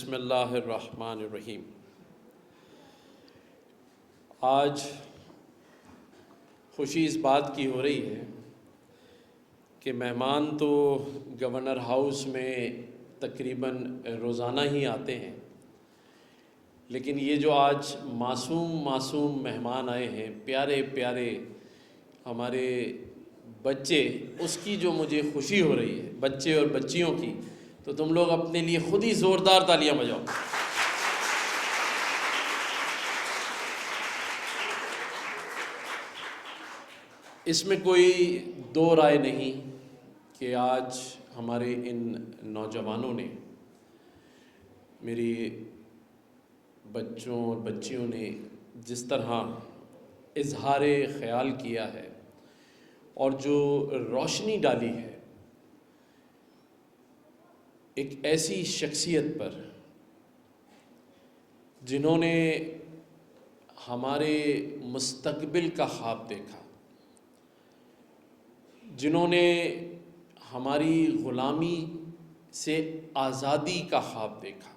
بسم اللہ الرحمن الرحیم۔ آج خوشی اس بات کی ہو رہی ہے کہ مہمان تو گورنر ہاؤس میں تقریباً روزانہ ہی آتے ہیں، لیکن یہ جو آج معصوم مہمان آئے ہیں، پیارے پیارے ہمارے بچے، اس کی جو مجھے خوشی ہو رہی ہے، بچے اور بچیوں کی، تو تم لوگ اپنے لیے خود ہی زوردار تالیاں بجاؤ۔ اس میں کوئی دو رائے نہیں کہ آج ہمارے ان نوجوانوں نے، میری بچوں اور بچیوں نے جس طرح اظہار خیال کیا ہے اور جو روشنی ڈالی ہے ایک ایسی شخصیت پر جنہوں نے ہمارے مستقبل کا خواب دیکھا، جنہوں نے ہماری غلامی سے آزادی کا خواب دیکھا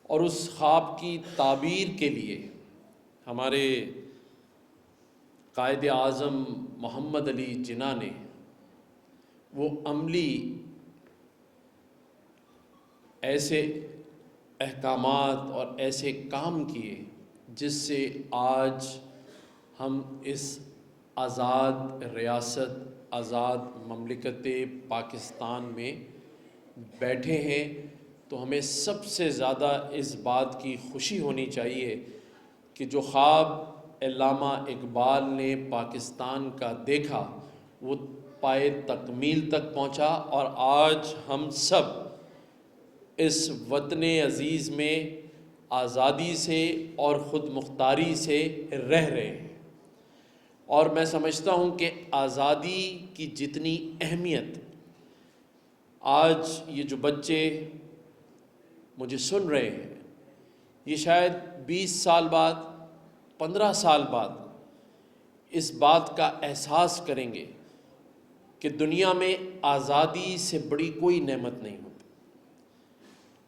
اور اس خواب کی تعبیر کے لیے ہمارے قائد اعظم محمد علی جناح نے وہ عملی ایسے احکامات اور ایسے کام کیے جس سے آج ہم اس آزاد ریاست، آزاد مملکت پاکستان میں بیٹھے ہیں۔ تو ہمیں سب سے زیادہ اس بات کی خوشی ہونی چاہیے کہ جو خواب علامہ اقبال نے پاکستان کا دیکھا وہ پائے تکمیل تک پہنچا، اور آج ہم سب اس وطن عزیز میں آزادی سے اور خود مختاری سے رہ رہے ہیں۔ اور میں سمجھتا ہوں کہ آزادی کی جتنی اہمیت آج یہ جو بچے مجھے سن رہے ہیں، یہ شاید 20 سال بعد، 15 سال بعد اس بات کا احساس کریں گے کہ دنیا میں آزادی سے بڑی کوئی نعمت نہیں ہوتی۔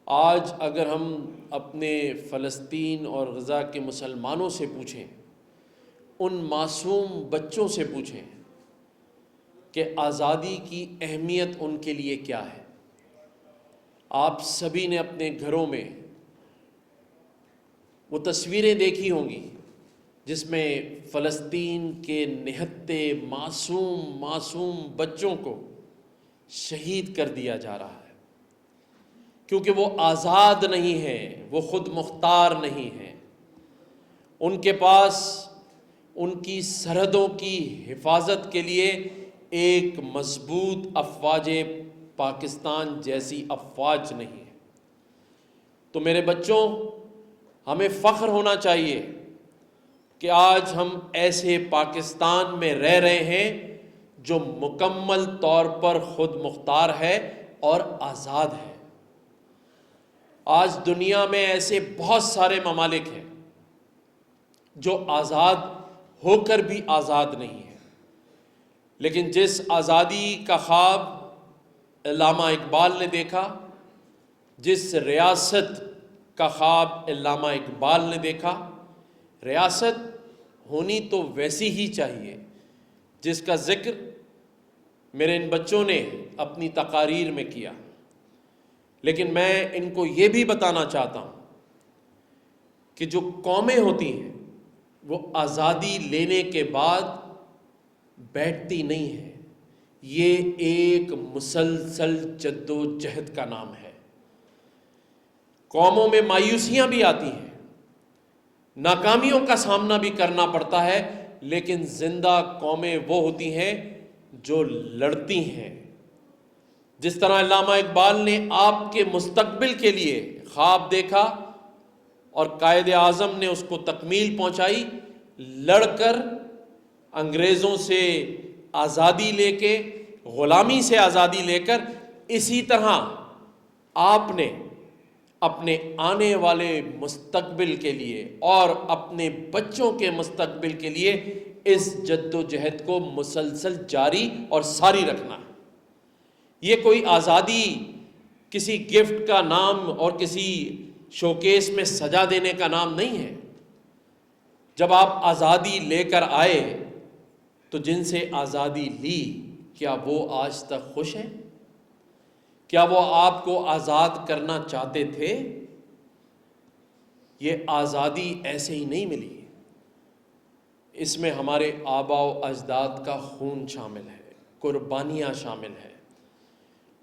آج اگر ہم اپنے فلسطین اور غزہ کے مسلمانوں سے پوچھیں، ان معصوم بچوں سے پوچھیں کہ آزادی کی اہمیت ان کے لیے کیا ہے، آپ سبھی نے اپنے گھروں میں وہ تصویریں دیکھی ہوں گی جس میں فلسطین کے نہتے معصوم بچوں کو شہید کر دیا جا رہا ہے، کیونکہ وہ آزاد نہیں ہیں، وہ خود مختار نہیں ہیں۔ ان کے پاس ان کی سرحدوں کی حفاظت کے لیے ایک مضبوط افواج پاکستان جیسی افواج نہیں ہے۔ تو میرے بچوں، ہمیں فخر ہونا چاہیے کہ آج ہم ایسے پاکستان میں رہ رہے ہیں جو مکمل طور پر خود مختار ہے اور آزاد ہے۔ آج دنیا میں ایسے بہت سارے ممالک ہیں جو آزاد ہو کر بھی آزاد نہیں ہیں، لیکن جس آزادی کا خواب علامہ اقبال نے دیکھا، جس ریاست کا خواب علامہ اقبال نے دیکھا، ریاست ہونی تو ویسی ہی چاہیے جس کا ذکر میرے ان بچوں نے اپنی تقاریر میں کیا، لیکن میں ان کو یہ بھی بتانا چاہتا ہوں کہ جو قومیں ہوتی ہیں وہ آزادی لینے کے بعد بیٹھتی نہیں ہیں، یہ ایک مسلسل جد و جہد کا نام ہے۔ قوموں میں مایوسیاں بھی آتی ہیں، ناکامیوں کا سامنا بھی کرنا پڑتا ہے، لیکن زندہ قومیں وہ ہوتی ہیں جو لڑتی ہیں۔ جس طرح علامہ اقبال نے آپ کے مستقبل کے لیے خواب دیکھا اور قائد اعظم نے اس کو تکمیل پہنچائی، لڑ کر انگریزوں سے آزادی لے کے، غلامی سے آزادی لے کر، اسی طرح آپ نے اپنے آنے والے مستقبل کے لیے اور اپنے بچوں کے مستقبل کے لیے اس جد و جہد کو مسلسل جاری اور ساری رکھنا ہے۔ یہ کوئی آزادی کسی گفٹ کا نام اور کسی شوکیس میں سجا دینے کا نام نہیں ہے۔ جب آپ آزادی لے کر آئے تو جن سے آزادی لی، کیا وہ آج تک خوش ہیں؟ کیا وہ آپ کو آزاد کرنا چاہتے تھے؟ یہ آزادی ایسے ہی نہیں ملی، اس میں ہمارے آباء و اجداد کا خون شامل ہے، قربانیاں شامل ہیں،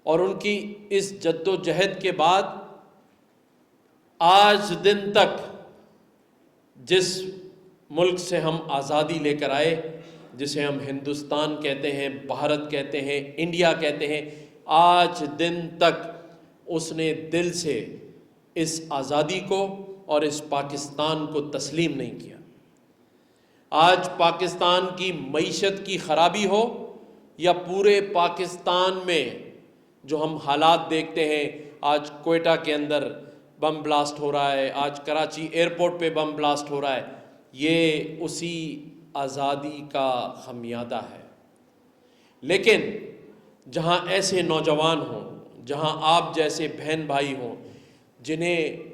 اور ان کی اس جد و جہد کے بعد آج دن تک جس ملک سے ہم آزادی لے کر آئے، جسے ہم ہندوستان کہتے ہیں، بھارت کہتے ہیں، انڈیا کہتے ہیں، آج دن تک اس نے دل سے اس آزادی کو اور اس پاکستان کو تسلیم نہیں کیا۔ آج پاکستان کی معیشت کی خرابی ہو یا پورے پاکستان میں جو ہم حالات دیکھتے ہیں، آج کوئٹہ کے اندر بم بلاسٹ ہو رہا ہے، آج کراچی ایئرپورٹ پہ بم بلاسٹ ہو رہا ہے، یہ اسی آزادی کا خمیادہ ہے۔ لیکن جہاں ایسے نوجوان ہوں، جہاں آپ جیسے بہن بھائی ہوں، جنہیں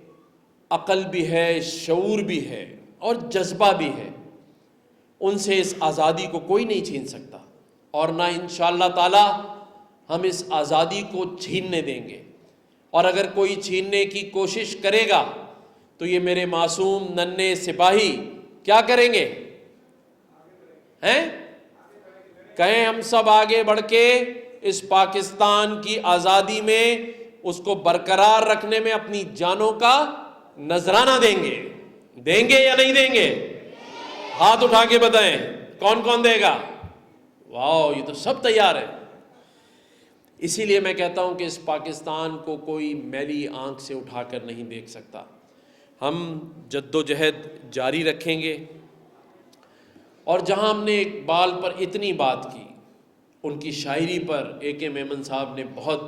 عقل بھی ہے، شعور بھی ہے اور جذبہ بھی ہے، ان سے اس آزادی کو کوئی نہیں چھین سکتا، اور نہ انشاءاللہ تعالی ہم اس آزادی کو چھیننے دیں گے۔ اور اگر کوئی چھیننے کی کوشش کرے گا تو یہ میرے معصوم ننھے سپاہی کیا کریں گے؟ ہیں؟ کہیں ہم سب آگے بڑھ کے اس پاکستان کی آزادی میں اس کو برقرار رکھنے میں اپنی جانوں کا نذرانہ دیں گے؟ دیں گے یا نہیں دیں گے؟ ہاتھ اٹھا کے بتائیں کون کون دے گا؟ واو، یہ تو سب تیار ہے۔ اسی لیے میں کہتا ہوں کہ اس پاکستان کو کوئی میلی آنکھ سے اٹھا کر نہیں دیکھ سکتا۔ ہم جد و جہد جاری رکھیں گے، اور جہاں ہم نے اقبال پر اتنی بات کی، ان کی شاعری پر اے کے میمن صاحب نے بہت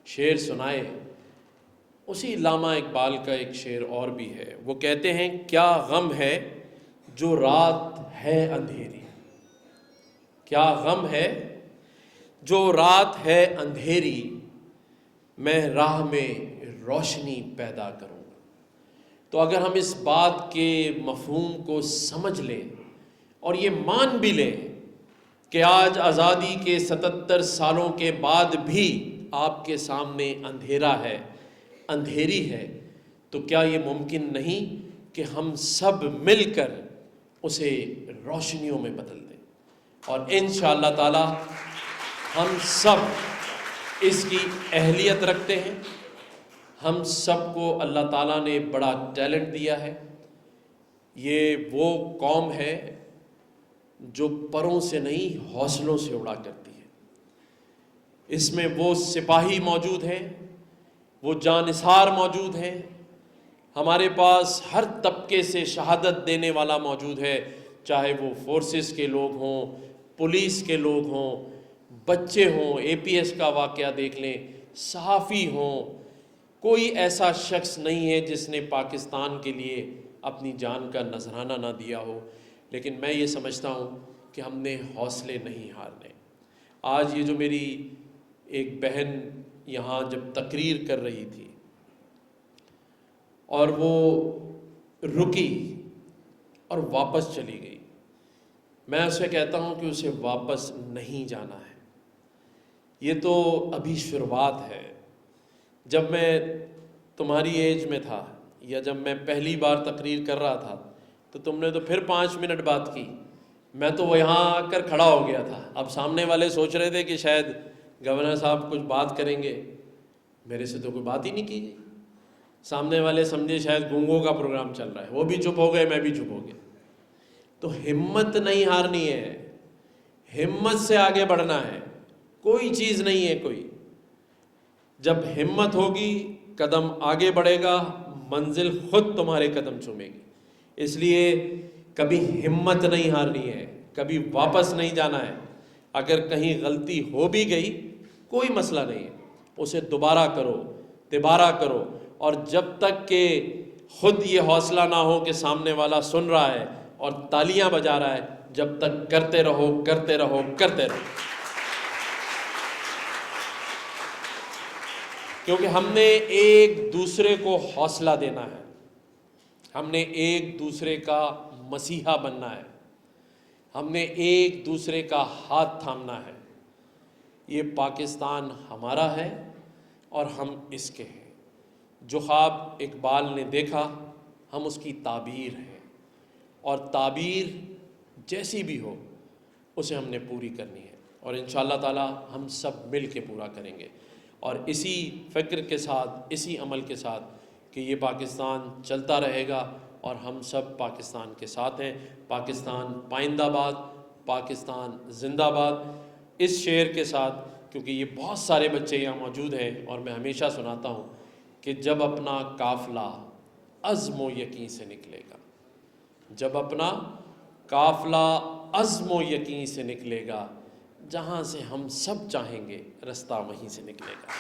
شعر سنائے، اسی علامہ اقبال کا ایک شعر اور بھی ہے۔ وہ کہتے ہیں، کیا غم ہے جو رات ہے اندھیری، کیا غم ہے جو رات ہے اندھیری، میں راہ میں روشنی پیدا کروں گا۔ تو اگر ہم اس بات کے مفہوم کو سمجھ لیں اور یہ مان بھی لیں کہ آج آزادی کے 77 سالوں کے بعد بھی آپ کے سامنے اندھیرا ہے، اندھیری ہے، تو کیا یہ ممکن نہیں کہ ہم سب مل کر اسے روشنیوں میں بدل دیں؟ اور انشاءاللہ تعالی ہم سب اس کی اہلیت رکھتے ہیں۔ ہم سب کو اللہ تعالیٰ نے بڑا ٹیلنٹ دیا ہے۔ یہ وہ قوم ہے جو پروں سے نہیں حوصلوں سے اڑا کرتی ہے۔ اس میں وہ سپاہی موجود ہیں، وہ جانثار موجود ہیں، ہمارے پاس ہر طبقے سے شہادت دینے والا موجود ہے، چاہے وہ فورسز کے لوگ ہوں، پولیس کے لوگ ہوں، بچے ہوں، اے پی ایس کا واقعہ دیکھ لیں، صحافی ہوں، کوئی ایسا شخص نہیں ہے جس نے پاکستان کے لیے اپنی جان کا نذرانہ نہ دیا ہو۔ لیکن میں یہ سمجھتا ہوں کہ ہم نے حوصلے نہیں ہارنے۔ آج یہ جو میری ایک بہن یہاں جب تقریر کر رہی تھی اور وہ رکی اور واپس چلی گئی، میں اسے کہتا ہوں کہ اسے واپس نہیں جانا ہے۔ یہ تو ابھی شروعات ہے۔ جب میں تمہاری ایج میں تھا یا جب میں پہلی بار تقریر کر رہا تھا تو تم نے تو پھر 5 منٹ بات کی، میں تو وہ یہاں آ کر کھڑا ہو گیا تھا۔ اب سامنے والے سوچ رہے تھے کہ شاید گورنر صاحب کچھ بات کریں گے، میرے سے تو کوئی بات ہی نہیں کی گئی۔ سامنے والے سمجھے شاید گونگوں کا پروگرام چل رہا ہے، وہ بھی چپ ہو گئے، میں بھی چپ ہو گیا۔ تو ہمت نہیں ہارنی ہے، ہمت سے آگے بڑھنا ہے، کوئی چیز نہیں ہے کوئی۔ جب ہمت ہوگی قدم آگے بڑھے گا، منزل خود تمہارے قدم چومے گی۔ اس لیے کبھی ہمت نہیں ہارنی ہے، کبھی واپس نہیں جانا ہے۔ اگر کہیں غلطی ہو بھی گئی کوئی مسئلہ نہیں ہے، اسے دوبارہ کرو، تبارہ کرو، اور جب تک کہ خود یہ حوصلہ نہ ہو کہ سامنے والا سن رہا ہے اور تالیاں بجا رہا ہے، جب تک کرتے رہو کرتے رہو کرتے رہو۔ کیونکہ ہم نے ایک دوسرے کو حوصلہ دینا ہے، ہم نے ایک دوسرے کا مسیحا بننا ہے، ہم نے ایک دوسرے کا ہاتھ تھامنا ہے۔ یہ پاکستان ہمارا ہے اور ہم اس کے ہیں۔ جو خواب اقبال نے دیکھا ہم اس کی تعبیر ہیں، اور تعبیر جیسی بھی ہو اسے ہم نے پوری کرنی ہے، اور انشاءاللہ تعالی ہم سب مل کے پورا کریں گے۔ اور اسی فکر کے ساتھ، اسی عمل کے ساتھ کہ یہ پاکستان چلتا رہے گا اور ہم سب پاکستان کے ساتھ ہیں۔ پاکستان پائندہ باد، پاکستان زندہ باد، اس شعر کے ساتھ، کیونکہ یہ بہت سارے بچے یہاں موجود ہیں اور میں ہمیشہ سناتا ہوں کہ جب اپنا قافلہ عزم و یقین سے نکلے گا، جب اپنا قافلہ عزم و یقین سے نکلے گا، جہاں سے ہم سب چاہیں گے رستہ وہیں سے نکلے گا۔